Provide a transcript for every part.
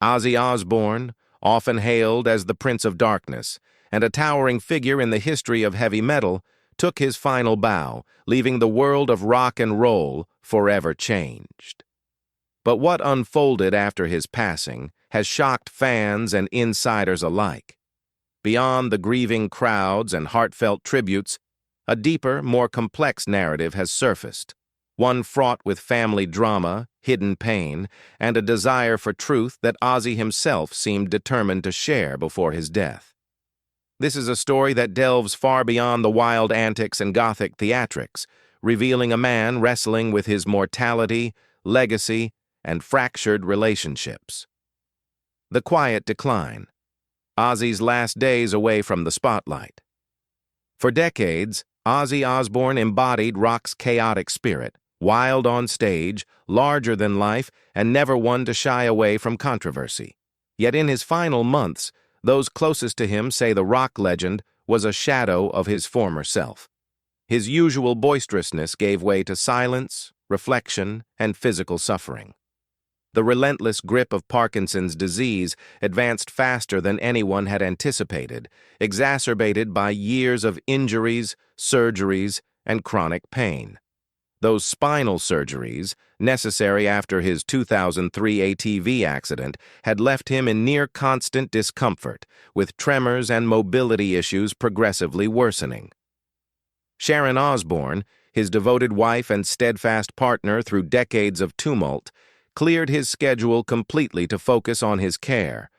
Ozzy Osbourne, often hailed as the Prince of Darkness, and a towering figure in the history of heavy metal, took his final bow, leaving the world of rock and roll forever changed. But what unfolded after his passing has shocked fans and insiders alike. Beyond the grieving crowds and heartfelt tributes, a deeper, more complex narrative has surfaced, one fraught with family drama, hidden pain, and a desire for truth that Ozzy himself seemed determined to share before his death. This is a story that delves far beyond the wild antics and gothic theatrics, revealing a man wrestling with his mortality, legacy, and fractured relationships. The quiet decline. Ozzy's last days away from the spotlight. For decades, Ozzy Osbourne embodied rock's chaotic spirit, wild on stage, larger than life, and never one to shy away from controversy. Yet in his final months, those closest to him say the rock legend was a shadow of his former self. His usual boisterousness gave way to silence, reflection, and physical suffering. The relentless grip of Parkinson's disease advanced faster than anyone had anticipated, exacerbated by years of injuries, surgeries, and chronic pain. Those spinal surgeries, necessary after his 2003 ATV accident, had left him in near-constant discomfort, with tremors and mobility issues progressively worsening. Sharon Osbourne, his devoted wife and steadfast partner through decades of tumult, cleared his schedule completely to focus on his care.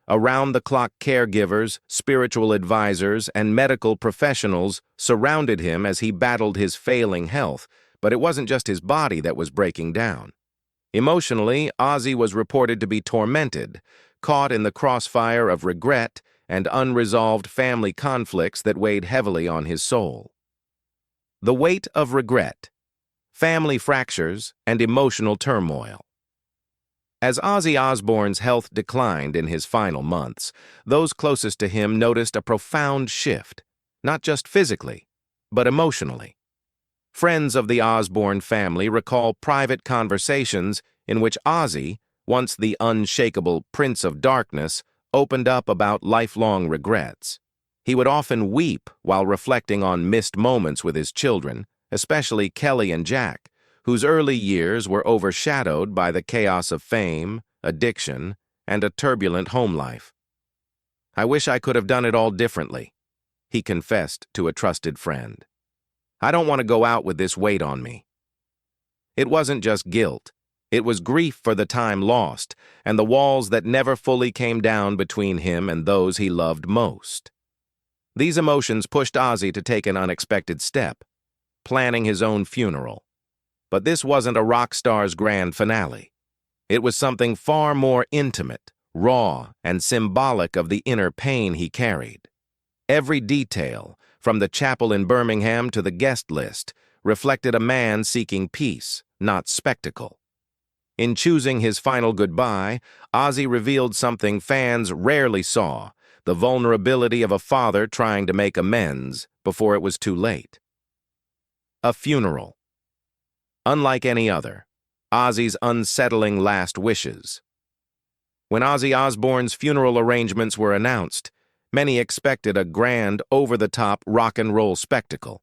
Around-the-clock caregivers, spiritual advisors, and medical professionals surrounded him as he battled his failing health, but it wasn't just his body that was breaking down. Emotionally, Ozzy was reported to be tormented, caught in the crossfire of regret and unresolved family conflicts that weighed heavily on his soul. The weight of regret, family fractures, and emotional turmoil. As Ozzy Osbourne's health declined in his final months, those closest to him noticed a profound shift, not just physically, but emotionally. Friends of the Osbourne family recall private conversations in which Ozzy, once the unshakable Prince of Darkness, opened up about lifelong regrets. He would often weep while reflecting on missed moments with his children, especially Kelly and Jack, whose early years were overshadowed by the chaos of fame, addiction, and a turbulent home life. "I wish I could have done it all differently," he confessed to a trusted friend. "I don't want to go out with this weight on me." It wasn't just guilt. It was grief for the time lost and the walls that never fully came down between him and those he loved most. These emotions pushed Ozzy to take an unexpected step, planning his own funeral. But this wasn't a rock star's grand finale. It was something far more intimate, raw, and symbolic of the inner pain he carried. Every detail, from the chapel in Birmingham to the guest list, reflected a man seeking peace, not spectacle. In choosing his final goodbye, Ozzy revealed something fans rarely saw, the vulnerability of a father trying to make amends before it was too late. A funeral. Unlike any other, Ozzy's unsettling last wishes. When Ozzy Osbourne's funeral arrangements were announced, many expected a grand, over-the-top rock and roll spectacle.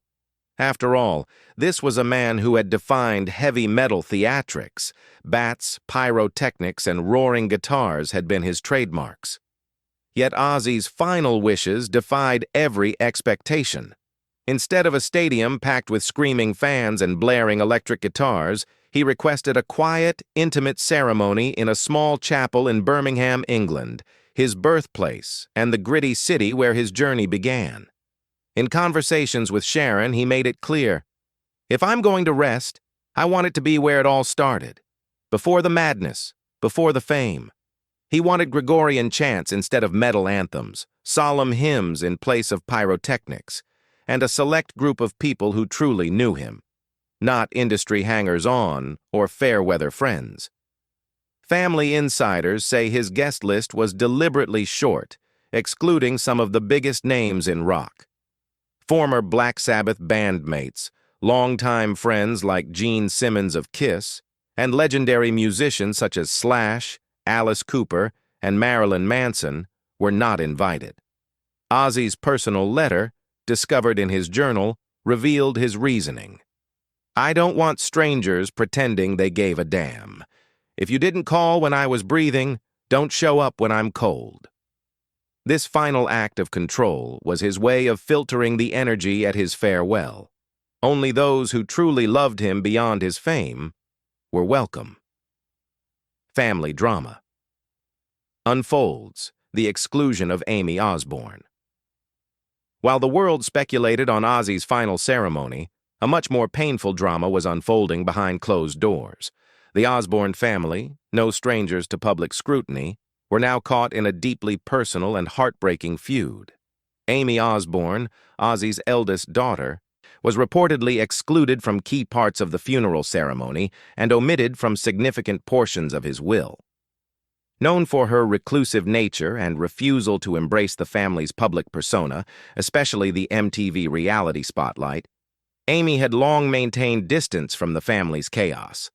After all, this was a man who had defined heavy metal theatrics. Bats, pyrotechnics, and roaring guitars had been his trademarks. Yet Ozzy's final wishes defied every expectation. Instead of a stadium packed with screaming fans and blaring electric guitars, he requested a quiet, intimate ceremony in a small chapel in Birmingham, England, his birthplace and the gritty city where his journey began. In conversations with Sharon, he made it clear, "If I'm going to rest, I want it to be where it all started, before the madness, before the fame." He wanted Gregorian chants instead of metal anthems, solemn hymns in place of pyrotechnics, and a select group of people who truly knew him, not industry hangers-on or fair-weather friends. Family insiders say his guest list was deliberately short, excluding some of the biggest names in rock. Former Black Sabbath bandmates, longtime friends like Gene Simmons of Kiss, and legendary musicians such as Slash, Alice Cooper, and Marilyn Manson were not invited. Ozzy's personal letter, discovered in his journal, revealed his reasoning. "I don't want strangers pretending they gave a damn. If you didn't call when I was breathing, don't show up when I'm cold." This final act of control was his way of filtering the energy at his farewell. Only those who truly loved him beyond his fame were welcome. Family drama unfolds: the exclusion of Amy Osbourne. While the world speculated on Ozzy's final ceremony, a much more painful drama was unfolding behind closed doors. The Osbourne family, no strangers to public scrutiny, were now caught in a deeply personal and heartbreaking feud. Amy Osbourne, Ozzy's eldest daughter, was reportedly excluded from key parts of the funeral ceremony and omitted from significant portions of his will. Known for her reclusive nature and refusal to embrace the family's public persona, especially the MTV reality spotlight, Amy had long maintained distance from the family's chaos.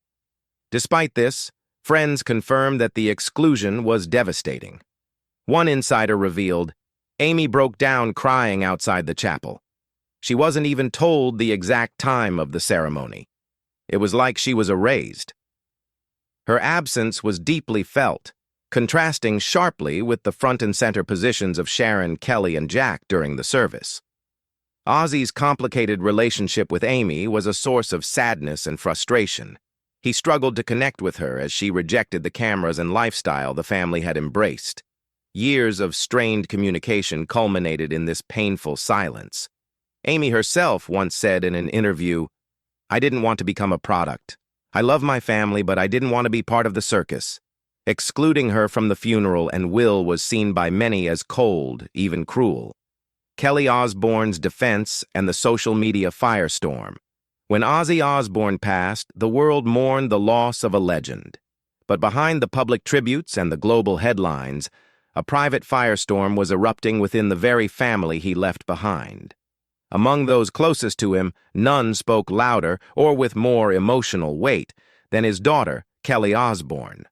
Despite this, friends confirmed that the exclusion was devastating. One insider revealed, Amy broke down crying outside the chapel. She wasn't even told the exact time of the ceremony. It was like she was erased. Her absence was deeply felt, contrasting sharply with the front and center positions of Sharon, Kelly, and Jack during the service. Ozzy's complicated relationship with Amy was a source of sadness and frustration. He struggled to connect with her as she rejected the cameras and lifestyle the family had embraced. Years of strained communication culminated in this painful silence. Amy herself once said in an interview, "I didn't want to become a product. I love my family, but I didn't want to be part of the circus." Excluding her from the funeral and will was seen by many as cold, even cruel. Kelly Osbourne's defense and the social media firestorm. When Ozzy Osbourne passed, the world mourned the loss of a legend. But behind the public tributes and the global headlines, a private firestorm was erupting within the very family he left behind. Among those closest to him, none spoke louder or with more emotional weight than his daughter, Kelly Osbourne.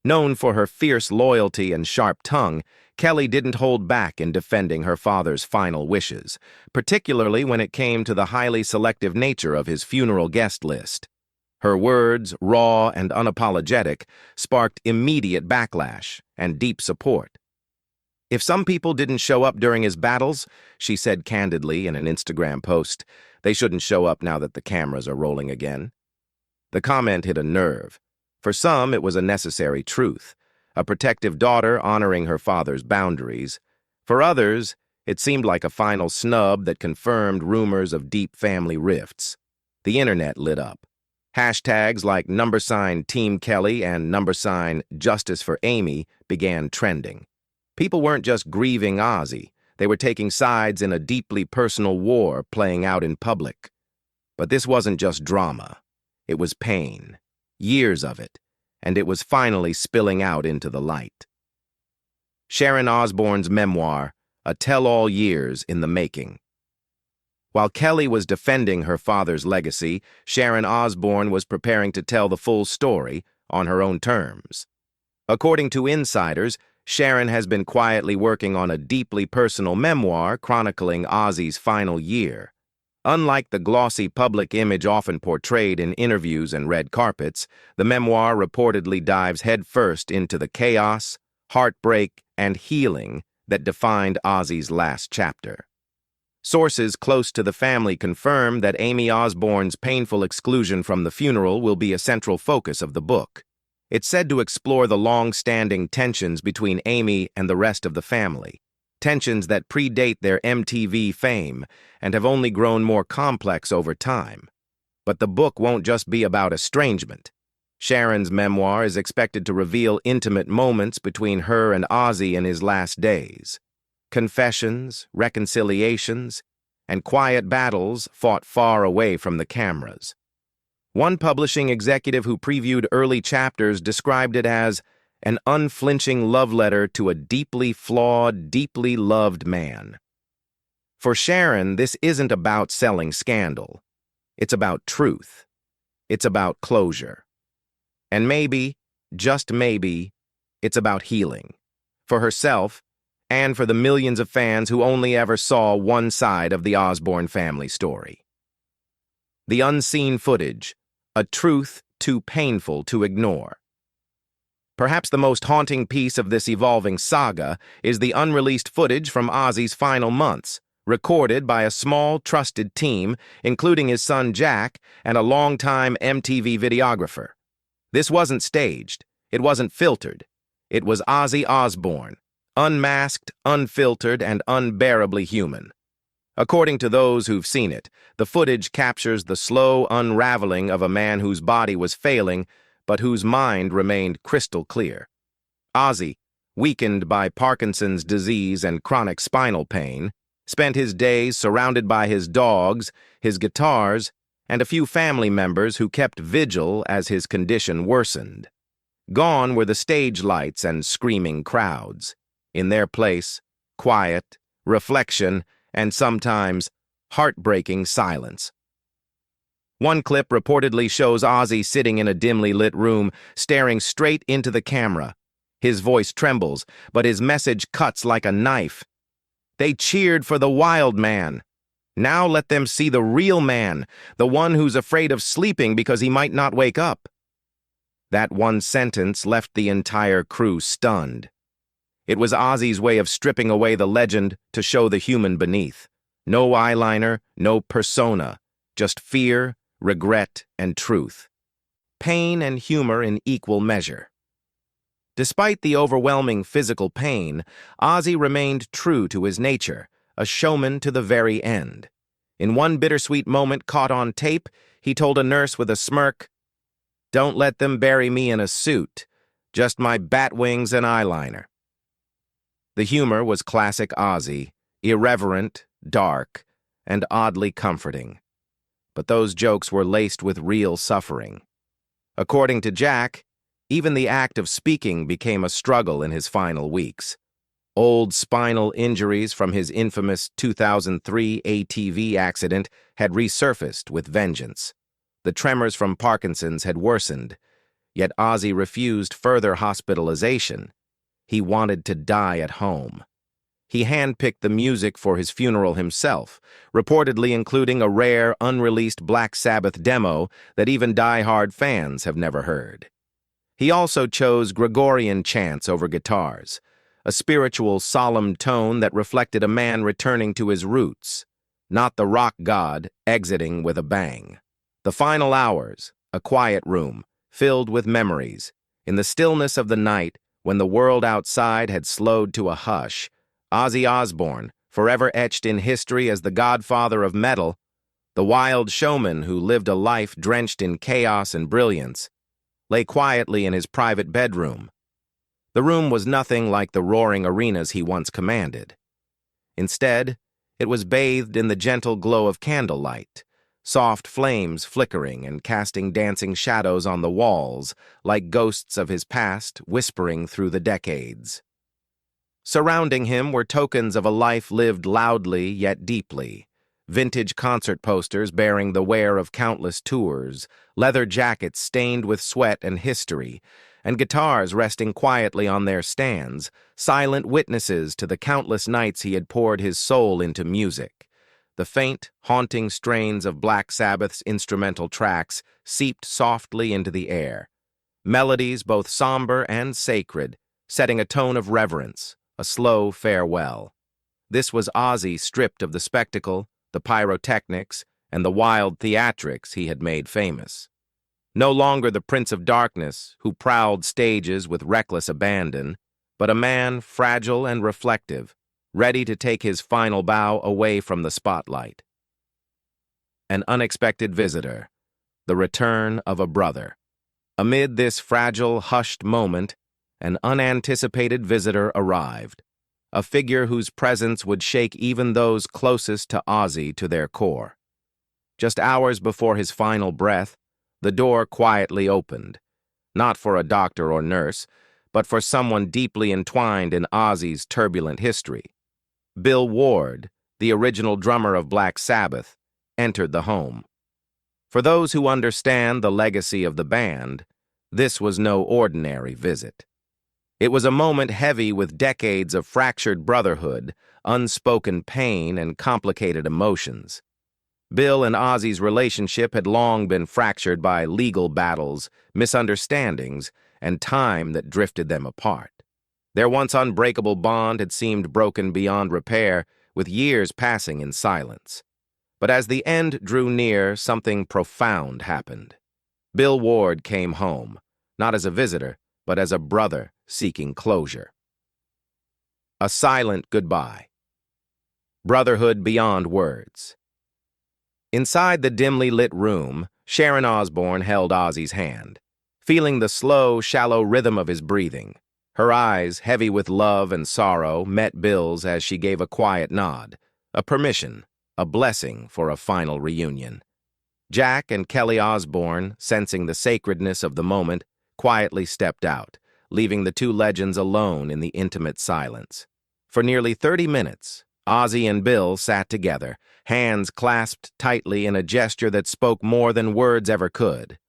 Known for her fierce loyalty and sharp tongue, Kelly didn't hold back in defending her father's final wishes, particularly when it came to the highly selective nature of his funeral guest list. Her words, raw and unapologetic, sparked immediate backlash and deep support. "If some people didn't show up during his battles," she said candidly in an Instagram post, "they shouldn't show up now that the cameras are rolling again." The comment hit a nerve. For some, it was a necessary truth, a protective daughter honoring her father's boundaries. For others, it seemed like a final snub that confirmed rumors of deep family rifts. The internet lit up. Hashtags like #Team Kelly and #Justice for Amy began trending. People weren't just grieving Ozzy, they were taking sides in a deeply personal war playing out in public. But this wasn't just drama. It was pain. Years of it, and it was finally spilling out into the light. Sharon Osbourne's memoir, A Tell-All Years in the Making. While Kelly was defending her father's legacy, Sharon Osbourne was preparing to tell the full story on her own terms. According to insiders, Sharon has been quietly working on a deeply personal memoir chronicling Ozzy's final year. Unlike the glossy public image often portrayed in interviews and red carpets, the memoir reportedly dives headfirst into the chaos, heartbreak, and healing that defined Ozzy's last chapter. Sources close to the family confirm that Amy Osbourne's painful exclusion from the funeral will be a central focus of the book. It's said to explore the long-standing tensions between Amy and the rest of the family. Tensions that predate their MTV fame and have only grown more complex over time. But the book won't just be about estrangement. Sharon's memoir is expected to reveal intimate moments between her and Ozzy in his last days. Confessions, reconciliations, and quiet battles fought far away from the cameras. One publishing executive who previewed early chapters described it as an unflinching love letter to a deeply flawed, deeply loved man. For Sharon, this isn't about selling scandal. It's about truth. It's about closure. And maybe, just maybe, it's about healing. for herself, and for the millions of fans who only ever saw one side of the Osbourne family story. The unseen footage, a truth too painful to ignore. Perhaps the most haunting piece of this evolving saga is the unreleased footage from Ozzy's final months, recorded by a small, trusted team, including his son Jack and a longtime MTV videographer. This wasn't staged. It wasn't filtered. It was Ozzy Osbourne, unmasked, unfiltered, and unbearably human. According to those who've seen it, the footage captures the slow unraveling of a man whose body was failing, but whose mind remained crystal clear. Ozzy, weakened by Parkinson's disease and chronic spinal pain, spent his days surrounded by his dogs, his guitars, and a few family members who kept vigil as his condition worsened. Gone were the stage lights and screaming crowds. In their place, quiet, reflection, and sometimes heartbreaking silence. One clip reportedly shows Ozzy sitting in a dimly lit room, staring straight into the camera. His voice trembles, but his message cuts like a knife. They cheered for the wild man. Now let them see the real man, the one who's afraid of sleeping because he might not wake up. That one sentence left the entire crew stunned. It was Ozzy's way of stripping away the legend to show the human beneath. No eyeliner, no persona, just fear, regret, and truth. Pain and humor in equal measure. Despite the overwhelming physical pain, Ozzy remained true to his nature, a showman to the very end. In one bittersweet moment caught on tape, he told a nurse with a smirk, "Don't let them bury me in a suit, just my bat wings and eyeliner." The humor was classic Ozzy, irreverent, dark, and oddly comforting. But those jokes were laced with real suffering. According to Jack, even the act of speaking became a struggle in his final weeks. Old spinal injuries from his infamous 2003 ATV accident had resurfaced with vengeance. The tremors from Parkinson's had worsened, yet Ozzy refused further hospitalization. He wanted to die at home. He handpicked the music for his funeral himself, reportedly including a rare, unreleased Black Sabbath demo that even die-hard fans have never heard. He also chose Gregorian chants over guitars, a spiritual, solemn tone that reflected a man returning to his roots, not the rock god exiting with a bang. The final hours, a quiet room, filled with memories. In the stillness of the night, when the world outside had slowed to a hush, Ozzy Osbourne, forever etched in history as the godfather of metal, the wild showman who lived a life drenched in chaos and brilliance, lay quietly in his private bedroom. The room was nothing like the roaring arenas he once commanded. Instead, it was bathed in the gentle glow of candlelight, soft flames flickering and casting dancing shadows on the walls, like ghosts of his past whispering through the decades. Surrounding him were tokens of a life lived loudly yet deeply. Vintage concert posters bearing the wear of countless tours, leather jackets stained with sweat and history, and guitars resting quietly on their stands, silent witnesses to the countless nights he had poured his soul into music. The faint, haunting strains of Black Sabbath's instrumental tracks seeped softly into the air. Melodies both somber and sacred, setting a tone of reverence, a slow farewell. This was Ozzy stripped of the spectacle, the pyrotechnics, and the wild theatrics he had made famous. No longer the Prince of Darkness who prowled stages with reckless abandon, but a man fragile and reflective, ready to take his final bow away from the spotlight. An unexpected visitor, the return of a brother. Amid this fragile, hushed moment, an unanticipated visitor arrived, a figure whose presence would shake even those closest to Ozzy to their core. Just hours before his final breath, the door quietly opened, not for a doctor or nurse, but for someone deeply entwined in Ozzy's turbulent history. Bill Ward, the original drummer of Black Sabbath, entered the home. For those who understand the legacy of the band, this was no ordinary visit. It was a moment heavy with decades of fractured brotherhood, unspoken pain, and complicated emotions. Bill and Ozzy's relationship had long been fractured by legal battles, misunderstandings, and time that drifted them apart. Their once unbreakable bond had seemed broken beyond repair, with years passing in silence. But as the end drew near, something profound happened. Bill Ward came home, not as a visitor, but as a brother seeking closure. A silent goodbye. Brotherhood beyond words. Inside the dimly lit room, Sharon Osbourne held Ozzy's hand, feeling the slow, shallow rhythm of his breathing. Her eyes, heavy with love and sorrow, met Bill's as she gave a quiet nod, a permission, a blessing for a final reunion. Jack and Kelly Osbourne, sensing the sacredness of the moment, quietly stepped out, leaving the two legends alone in the intimate silence. For nearly 30 minutes, Ozzy and Bill sat together, hands clasped tightly in a gesture that spoke more than words ever could.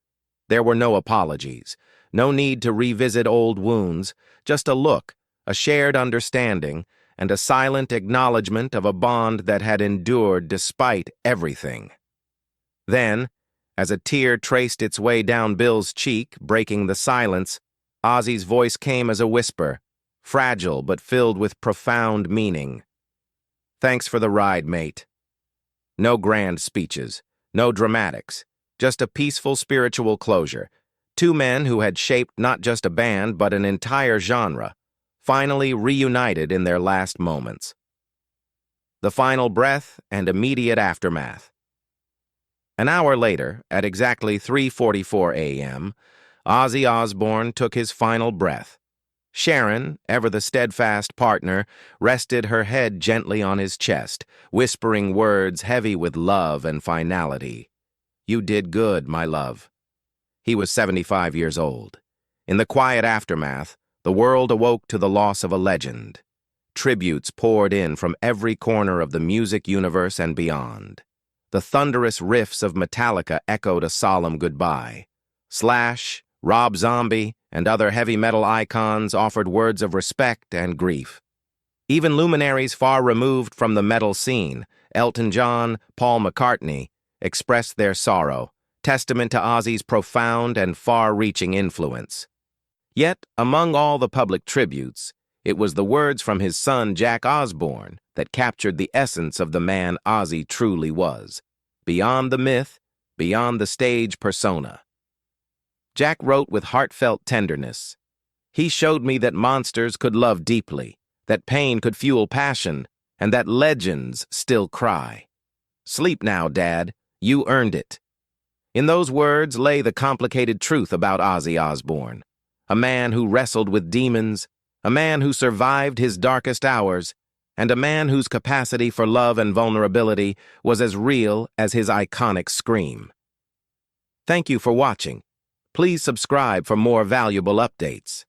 There were no apologies, no need to revisit old wounds, just a look, a shared understanding, and a silent acknowledgement of a bond that had endured despite everything. Then, as a tear traced its way down Bill's cheek, breaking the silence, Ozzy's voice came as a whisper, fragile but filled with profound meaning. "Thanks for the ride, mate." No grand speeches, no dramatics, just a peaceful spiritual closure. Two men who had shaped not just a band but an entire genre, finally reunited in their last moments. The final breath and immediate aftermath. An hour later, at exactly 3:44 a.m., Ozzy Osbourne took his final breath. Sharon, ever the steadfast partner, rested her head gently on his chest, whispering words heavy with love and finality. "You did good, my love." He was 75 years old. In the quiet aftermath, the world awoke to the loss of a legend. Tributes poured in from every corner of the music universe and beyond. The thunderous riffs of Metallica echoed a solemn goodbye. Slash, Rob Zombie, and other heavy metal icons offered words of respect and grief. Even luminaries far removed from the metal scene, Elton John, Paul McCartney, expressed their sorrow, testament to Ozzy's profound and far-reaching influence. Yet, among all the public tributes, it was the words from his son Jack Osbourne that captured the essence of the man Ozzy truly was, beyond the myth, beyond the stage persona. Jack wrote with heartfelt tenderness, "He showed me that monsters could love deeply, that pain could fuel passion, and that legends still cry. Sleep now, Dad. You earned it." In those words lay the complicated truth about Ozzy Osbourne, a man who wrestled with demons, a man who survived his darkest hours, and a man whose capacity for love and vulnerability was as real as his iconic scream. Thank you for watching. Please subscribe for more valuable updates.